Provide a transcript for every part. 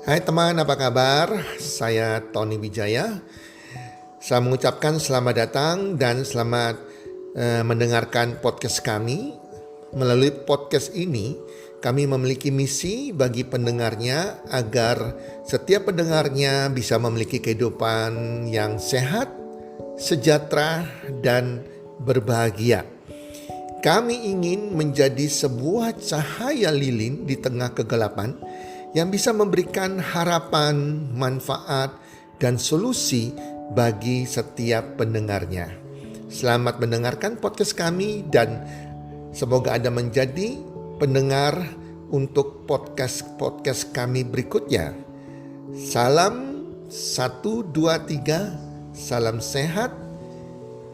Hai teman, apa kabar? Saya Tony Wijaya. Saya mengucapkan selamat datang dan selamat mendengarkan podcast kami. Melalui podcast ini, kami memiliki misi bagi pendengarnya agar setiap pendengarnya bisa memiliki kehidupan yang sehat, sejahtera, dan berbahagia. Kami ingin menjadi sebuah cahaya lilin di tengah kegelapan yang bisa memberikan harapan, manfaat, dan solusi bagi setiap pendengarnya. Selamat mendengarkan podcast kami dan semoga Anda menjadi pendengar untuk podcast kami berikutnya. Salam 1, 2, 3, salam sehat,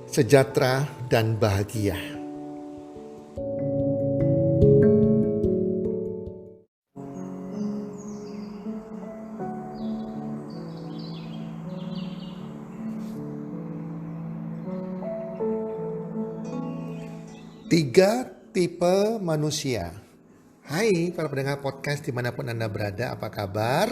sejahtera, dan bahagia. Tiga tipe manusia. Hai para pendengar podcast dimanapun Anda berada, apa kabar?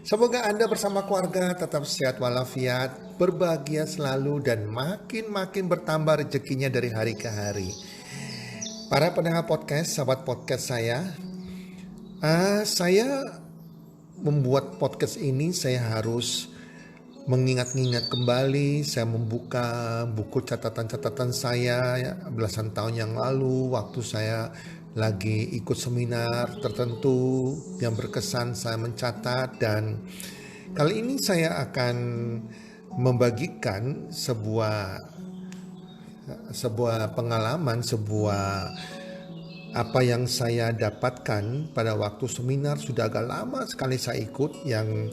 Semoga Anda bersama keluarga tetap sehat walafiat, berbahagia selalu dan makin bertambah rezekinya dari hari ke hari. Para pendengar podcast, sahabat podcast saya membuat podcast ini saya harus mengingat-ingat kembali. Saya membuka buku catatan-catatan saya belasan tahun yang lalu waktu saya lagi ikut seminar tertentu yang berkesan. Saya mencatat dan kali ini saya akan membagikan sebuah pengalaman, apa yang saya dapatkan pada waktu seminar. Sudah agak lama sekali saya ikut, yang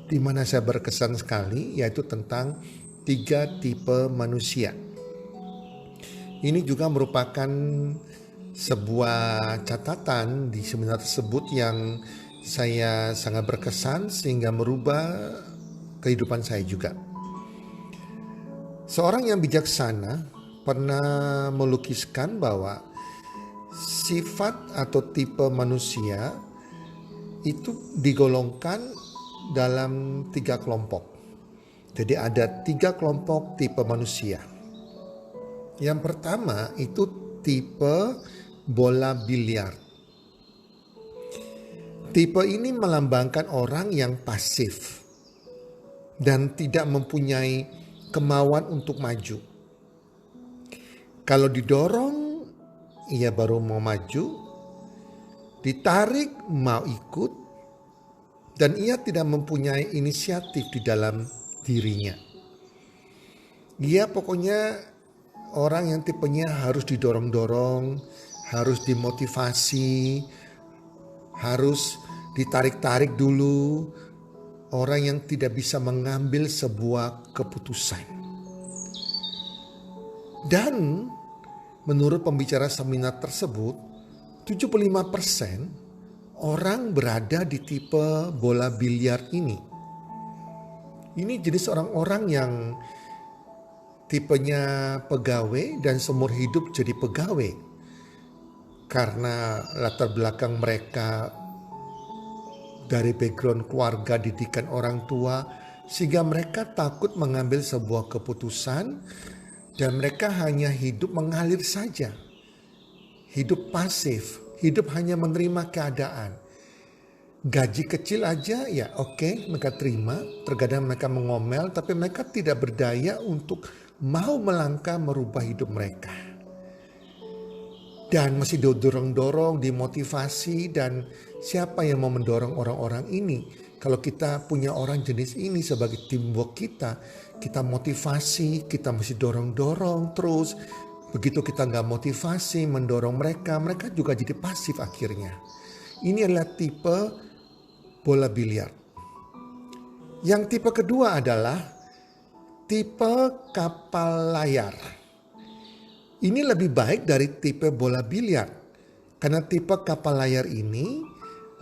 dimana saya berkesan sekali, yaitu tentang 3 tipe manusia. Ini juga merupakan sebuah catatan di seminar tersebut yang saya sangat berkesan sehingga merubah kehidupan saya juga. Seorang yang bijaksana pernah melukiskan bahwa sifat atau tipe manusia itu digolongkan dalam 3 kelompok. Jadi ada 3 kelompok tipe manusia. Yang pertama itu tipe bola biliar. Tipe ini melambangkan orang yang pasif dan tidak mempunyai kemauan untuk maju. Kalau didorong, ia baru mau maju, ditarik mau ikut, dan ia tidak mempunyai inisiatif di dalam dirinya. Ia pokoknya orang yang tipenya harus didorong-dorong, harus dimotivasi, harus ditarik-tarik dulu. Orang yang tidak bisa mengambil sebuah keputusan. Dan menurut pembicara seminar tersebut, 75% orang berada di tipe bola biliar ini. Ini jenis orang-orang yang tipenya pegawai dan seumur hidup jadi pegawai. Karena latar belakang mereka dari background keluarga, didikan orang tua, sehingga mereka takut mengambil sebuah keputusan. Dan mereka hanya hidup mengalir saja. Hidup pasif, hidup hanya menerima keadaan. Gaji kecil aja ya oke, mereka terima. Terkadang mereka mengomel, tapi mereka tidak berdaya untuk mau melangkah merubah hidup mereka. Dan masih didorong-dorong, dimotivasi, dan siapa yang mau mendorong orang-orang ini? Kalau kita punya orang jenis ini sebagai teamwork kita motivasi, kita mesti dorong-dorong terus. Begitu kita nggak motivasi, mendorong mereka juga jadi pasif akhirnya. Ini adalah tipe bola biliar. Yang tipe kedua adalah tipe kapal layar. Ini lebih baik dari tipe bola biliar. Karena tipe kapal layar ini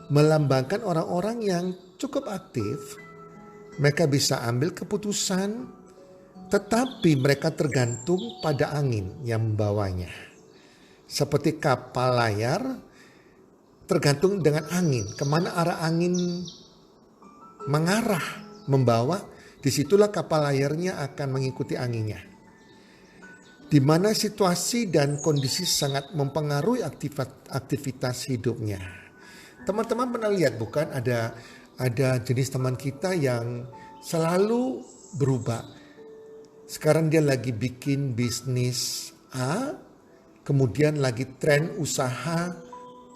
melambangkan orang-orang yang cukup aktif. Mereka bisa ambil keputusan, tetapi mereka tergantung pada angin yang membawanya. Seperti kapal layar tergantung dengan angin, kemana arah angin mengarah, membawa, disitulah kapal layarnya akan mengikuti anginnya. Di mana situasi dan kondisi sangat mempengaruhi aktivitas hidupnya. Teman-teman pernah lihat bukan, ada jenis teman kita yang selalu berubah. Sekarang dia lagi bikin bisnis A, kemudian lagi tren usaha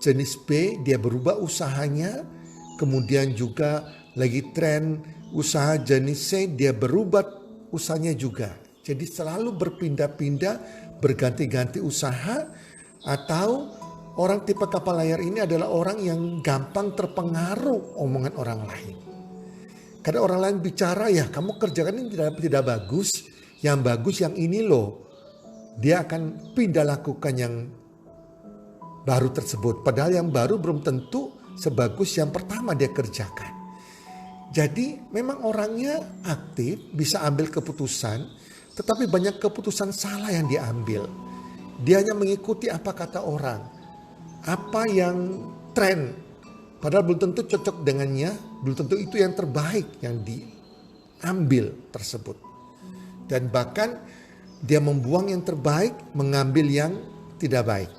jenis B, dia berubah usahanya. Kemudian juga lagi tren usaha jenis C, dia berubah usahanya juga. Jadi selalu berpindah-pindah, berganti-ganti usaha. Atau orang tipe kapal layar ini adalah orang yang gampang terpengaruh omongan orang lain. Karena orang lain bicara, ya kamu kerjakan ini tidak bagus, yang bagus yang ini loh. Dia akan pindah lakukan yang baru tersebut. Padahal yang baru belum tentu sebagus yang pertama dia kerjakan. Jadi memang orangnya aktif, bisa ambil keputusan, tetapi banyak keputusan salah yang diambil. Dia hanya mengikuti apa kata orang, apa yang tren. Padahal belum tentu cocok dengannya, belum tentu itu yang terbaik yang diambil tersebut. Dan bahkan dia membuang yang terbaik, mengambil yang tidak baik.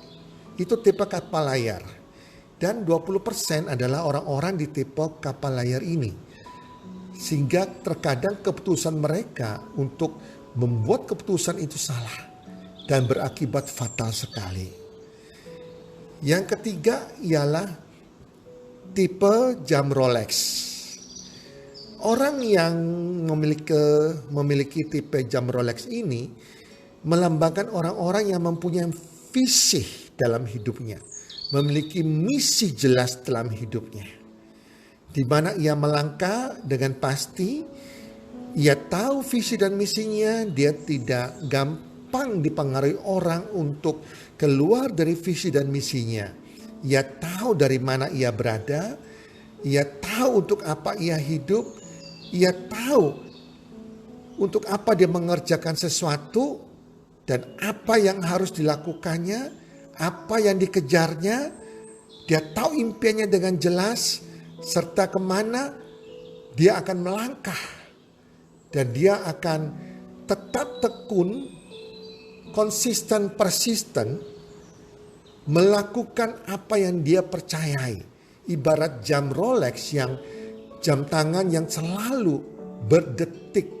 Itu tipe kapal layar. Dan 20% adalah orang-orang di tipe kapal layar ini. Sehingga terkadang keputusan mereka untuk membuat keputusan itu salah dan berakibat fatal sekali. Yang ketiga ialah tipe jam Rolex. Orang yang memiliki tipe jam Rolex ini melambangkan orang-orang yang mempunyai visi dalam hidupnya, memiliki misi jelas dalam hidupnya, di mana ia melangkah dengan pasti. Ia tahu visi dan misinya, dia tidak gampang dipengaruhi orang untuk keluar dari visi dan misinya. Ia tahu dari mana ia berada, ia tahu untuk apa ia hidup, ia tahu untuk apa dia mengerjakan sesuatu dan apa yang harus dilakukannya, apa yang dikejarnya. Dia tahu impiannya dengan jelas serta kemana dia akan melangkah. Dan dia akan tetap tekun, konsisten, persisten melakukan apa yang dia percayai. Ibarat jam Rolex, yang jam tangan yang selalu berdetik,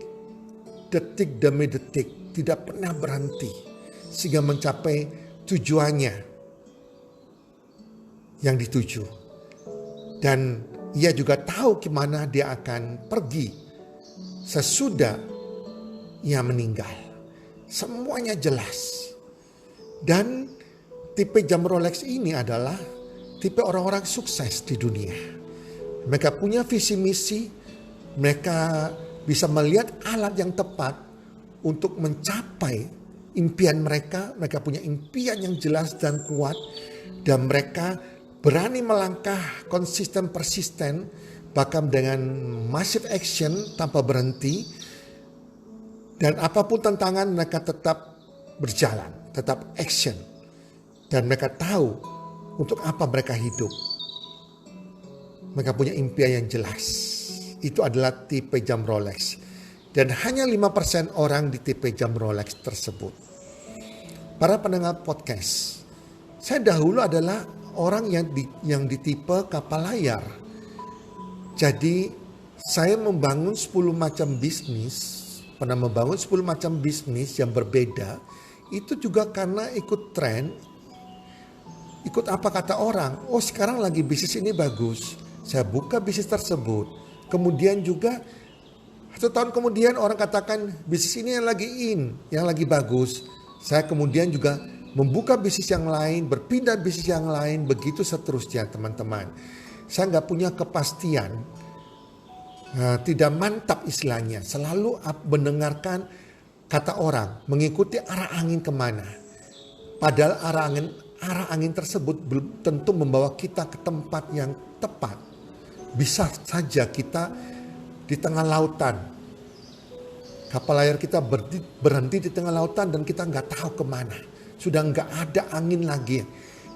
detik demi detik, tidak pernah berhenti sehingga mencapai tujuannya yang dituju. Dan ia juga tahu kemana dia akan pergi sesudah ia meninggal. Semuanya jelas. Dan tipe jam Rolex ini adalah tipe orang-orang sukses di dunia. Mereka punya visi misi, mereka bisa melihat alat yang tepat untuk mencapai impian mereka. Mereka punya impian yang jelas dan kuat, dan mereka berani melangkah konsisten, persisten, bahkan dengan massive action tanpa berhenti. Dan apapun tantangan mereka tetap berjalan, tetap action. Dan mereka tahu untuk apa mereka hidup. Mereka punya impian yang jelas. Itu adalah tipe jam Rolex. Dan hanya 5% orang di tipe jam Rolex tersebut. Para pendengar podcast, saya dahulu adalah orang yang di tipe kapal layar. Jadi saya membangun 10 macam bisnis, pernah membangun 10 macam bisnis yang berbeda. Itu juga karena ikut tren, ikut apa kata orang. Oh sekarang lagi bisnis ini bagus, saya buka bisnis tersebut. Kemudian juga 1 tahun kemudian orang katakan bisnis ini yang lagi yang lagi bagus. Saya kemudian juga membuka bisnis yang lain, berpindah bisnis yang lain, begitu seterusnya teman-teman. Saya nggak punya kepastian, tidak mantap istilahnya. Selalu mendengarkan kata orang, mengikuti arah angin kemana. Padahal arah angin tersebut belum tentu membawa kita ke tempat yang tepat. Bisa saja kita di tengah lautan, kapal layar kita berhenti di tengah lautan dan kita nggak tahu kemana. Sudah nggak ada angin lagi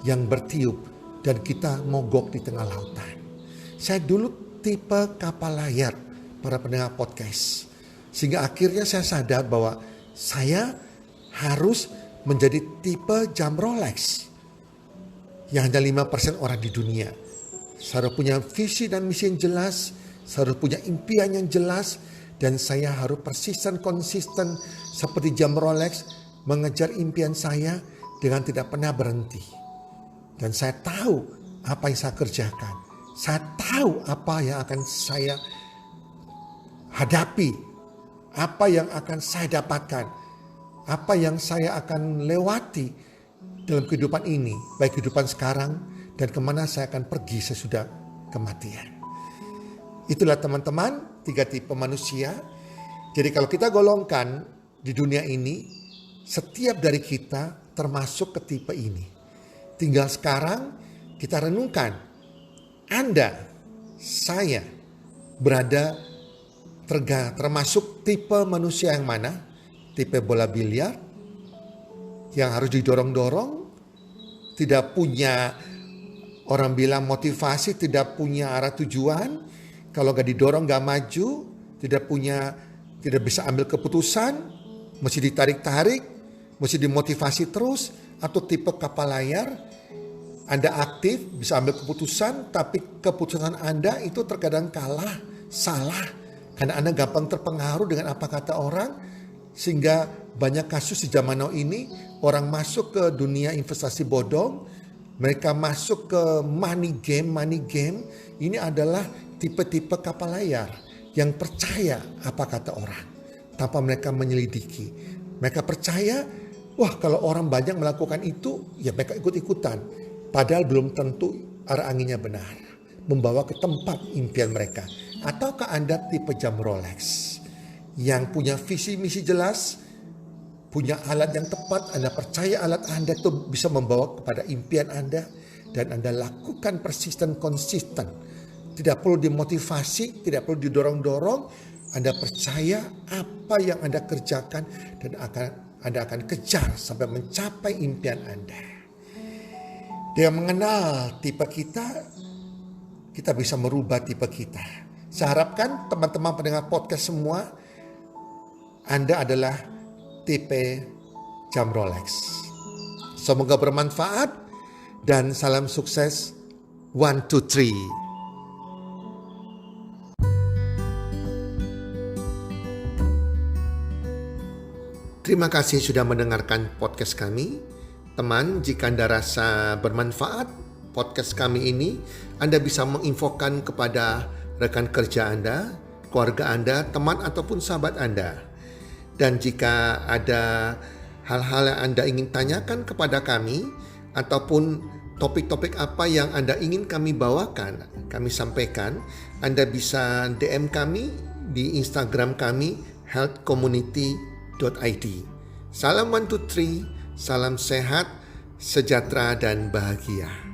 yang bertiup dan kita mogok di tengah lautan. Saya dulu tipe kapal layar para pendengar podcast. Sehingga akhirnya saya sadar bahwa saya harus menjadi tipe jam Rolex yang hanya 5% orang di dunia. Saya harus punya visi dan misi yang jelas, saya harus punya impian yang jelas, dan saya harus persisten, konsisten seperti jam Rolex mengejar impian saya dengan tidak pernah berhenti. Dan saya tahu apa yang saya kerjakan. Saya tahu apa yang akan saya hadapi, apa yang akan saya dapatkan, apa yang saya akan lewati dalam kehidupan ini, baik kehidupan sekarang dan kemana saya akan pergi sesudah kematian. Itulah teman-teman 3 tipe manusia. Jadi kalau kita golongkan di dunia ini, setiap dari kita termasuk ke tipe ini. Tinggal sekarang kita renungkan, Anda, saya berada termasuk tipe manusia yang mana? Tipe bola biliar yang harus didorong-dorong, tidak punya, orang bilang motivasi, tidak punya arah tujuan. Kalau gak didorong gak maju, tidak bisa ambil keputusan, mesti ditarik-tarik, mesti dimotivasi terus. Atau tipe kapal layar, Anda aktif, bisa ambil keputusan, tapi keputusan Anda itu terkadang kalah, salah. Karena Anda gampang terpengaruh dengan apa kata orang, sehingga banyak kasus di zaman now ini, orang masuk ke dunia investasi bodong, mereka masuk ke money game. Ini adalah tipe-tipe kapal layar yang percaya apa kata orang tanpa mereka menyelidiki. Mereka percaya, wah kalau orang banyak melakukan itu, ya mereka ikut-ikutan. Padahal belum tentu arah anginnya benar, membawa ke tempat impian mereka. Ataukah Anda tipe jam Rolex yang punya visi misi jelas, punya alat yang tepat, Anda percaya alat Anda itu bisa membawa kepada impian Anda, dan Anda lakukan persisten, konsisten. Tidak perlu dimotivasi, tidak perlu didorong-dorong. Anda percaya apa yang Anda kerjakan dan Anda akan kejar sampai mencapai impian Anda. Dengan mengenal tipe kita bisa merubah tipe kita. Saya harapkan teman-teman pendengar podcast semua, Anda adalah tipe jam Rolex. Semoga bermanfaat dan salam sukses 1, 2, 3. Terima kasih sudah mendengarkan podcast kami. Teman, jika Anda rasa bermanfaat podcast kami ini, Anda bisa menginfokan kepada rekan kerja Anda, keluarga Anda, teman ataupun sahabat Anda. Dan jika ada hal-hal yang Anda ingin tanyakan kepada kami, ataupun topik-topik apa yang Anda ingin kami bawakan, kami sampaikan, Anda bisa DM kami di Instagram kami, healthcommunity.id. Salam 1, 2, 3, salam sehat, sejahtera dan bahagia.